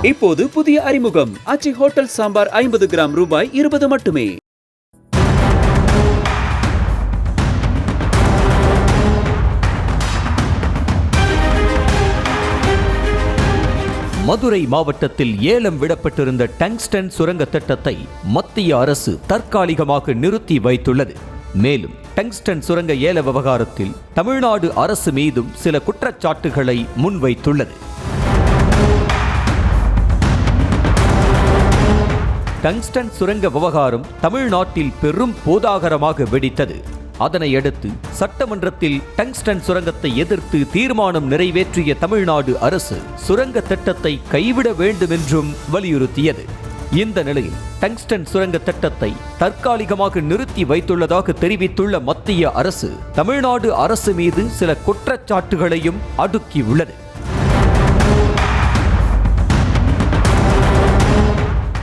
இப்போது புதிய அறிமுகம் ஆச்சி ஹோட்டல் சாம்பார் 50 கிராம் ரூபாய் 20 மட்டுமே. மதுரை மாவட்டத்தில் ஏலம் விடப்பட்டிருந்த டங்ஸ்டன் சுரங்க திட்டத்தை மத்திய அரசு தற்காலிகமாக நிறுத்தி வைத்துள்ளது. மேலும் டங்ஸ்டன் சுரங்க ஏல விவகாரத்தில் தமிழ்நாடு அரசு மீதும் சில குற்றச்சாட்டுகளை முன்வைத்துள்ளது. டங்ஸ்டன் சுரங்க விவகாரம் தமிழ்நாட்டில் பெரும் போதாகரமாக வெடித்தது. அதனையடுத்து சட்டமன்றத்தில் டங்ஸ்டன் சுரங்கத்தை எதிர்த்து தீர்மானம் நிறைவேற்றிய தமிழ்நாடு அரசு சுரங்க திட்டத்தை கைவிட வேண்டும் என்றும் வலியுறுத்தியது. இந்த நிலையில் டங்ஸ்டன் சுரங்க திட்டத்தை தற்காலிகமாக நிறுத்தி வைத்துள்ளதாக தெரிவித்துள்ள மத்திய அரசு தமிழ்நாடு அரசு மீது சில குற்றச்சாட்டுகளையும் அடுக்கியுள்ளது.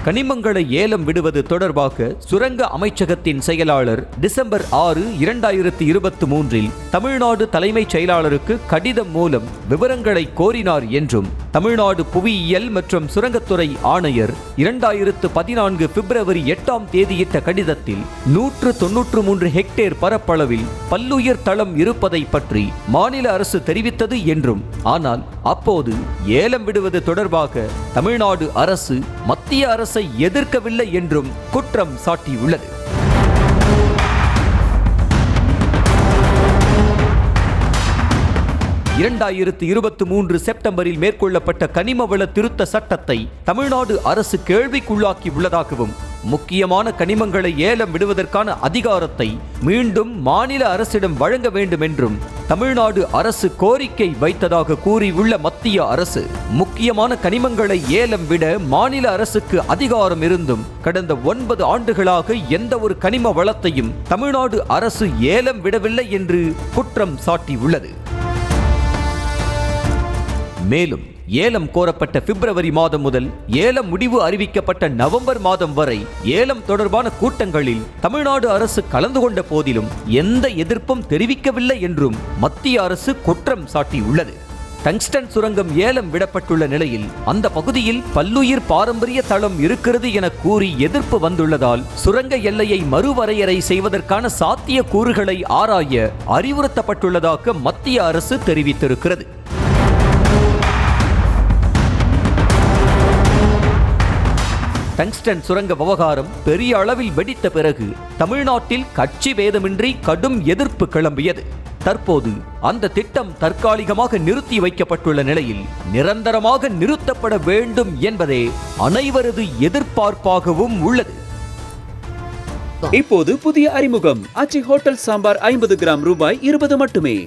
கனிமங்களை ஏலம் விடுவது தொடர்பாக சுரங்க அமைச்சகத்தின் செயலாளர் டிசம்பர் 6, 2023 தமிழ்நாடு தலைமைச் செயலாளருக்கு கடிதம் மூலம் விவரங்களை கோரினார் என்றும் தமிழ்நாடு புவியியல் மற்றும் சுரங்கத்துறை ஆணையர் 2014 பிப்ரவரி 8ஆம் தேதியிட்ட கடிதத்தில் 193 ஹெக்டேர் பரப்பளவில் பல்லுயிர் தளம் இருப்பதை பற்றி மாநில அரசு தெரிவித்தது என்றும், ஆனால் அப்போது ஏலம் விடுவது தொடர்பாக தமிழ்நாடு அரசு மத்திய அரசை எதிர்க்கவில்லை என்றும் குற்றம் சாட்டியுள்ளது. செப்டம்பரில் மேற்கொள்ளப்பட்ட கனிமவள திருத்த சட்டத்தை தமிழ்நாடு அரசு கேள்விக்குள்ளாக்கி உள்ளதாகவும், முக்கியமான கனிமங்களை ஏலம் விடுவதற்கான அதிகாரத்தை மீண்டும் மாநில அரசிடம் வழங்க வேண்டும் என்றும் தமிழ்நாடு அரசு கோரிக்கை வைத்ததாக கூறியுள்ள மத்திய அரசு, முக்கியமான கனிமங்களை ஏலம் விட மாநில அரசுக்கு அதிகாரம் இருந்தும் கடந்த 9 ஆண்டுகளாக எந்த ஒரு கனிம வளத்தையும் தமிழ்நாடு அரசு ஏலம் விடவில்லை என்று குற்றம் சாட்டியுள்ளது. மேலும் ஏலம் கோரப்பட்ட பிப்ரவரி மாதம் முதல் ஏலம் முடிவு அறிவிக்கப்பட்ட நவம்பர் மாதம் வரை ஏலம் தொடர்பான கூட்டங்களில் தமிழ்நாடு அரசு கலந்து கொண்ட போதிலும் எந்த எதிர்ப்பும் தெரிவிக்கவில்லை என்றும் மத்திய அரசு குற்றம் சாட்டியுள்ளது. டங்ஸ்டன் சுரங்கம் ஏலம் விடப்பட்டுள்ள நிலையில் அந்த பகுதியில் பல்லுயிர் பாரம்பரிய தளம் இருக்கிறது என கூறி எதிர்ப்பு வந்துள்ளதால் சுரங்க எல்லையை மறுவரையறை செய்வதற்கான சாத்திய கூறுகளை ஆராய அறிவுறுத்தப்பட்டுள்ளதாக மத்திய அரசு தெரிவித்திருக்கிறது. டங்ஸ்டன் சுரங்க விவகாரம் பெரிய அளவில் வெடித்த பிறகு தமிழ்நாட்டில் கட்சி பேதமின்றி கடும் எதிர்ப்பு கிளம்பியது. தற்போது அந்த திட்டம் தற்காலிகமாக நிறுத்தி வைக்கப்பட்டுள்ள நிலையில் நிரந்தரமாக நிறுத்தப்பட வேண்டும் என்பதே அனைவரது எதிர்பார்ப்பாகவும் உள்ளது. இப்போது புதிய அறிமுகம் ஆச்சி ஹோட்டல் சாம்பார் 50 கிராம் ரூபாய் 20 மட்டுமே.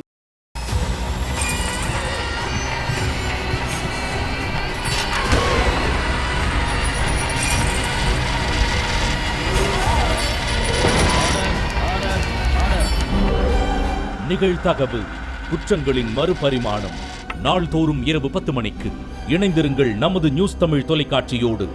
நிகழ்தகவு குற்றங்களின் மறுபரிமாணம் நாள்தோறும் இரவு 10 மணிக்கு இணைந்திருங்கள் நமது நியூஸ் தமிழ் தொலைக்காட்சியோடு.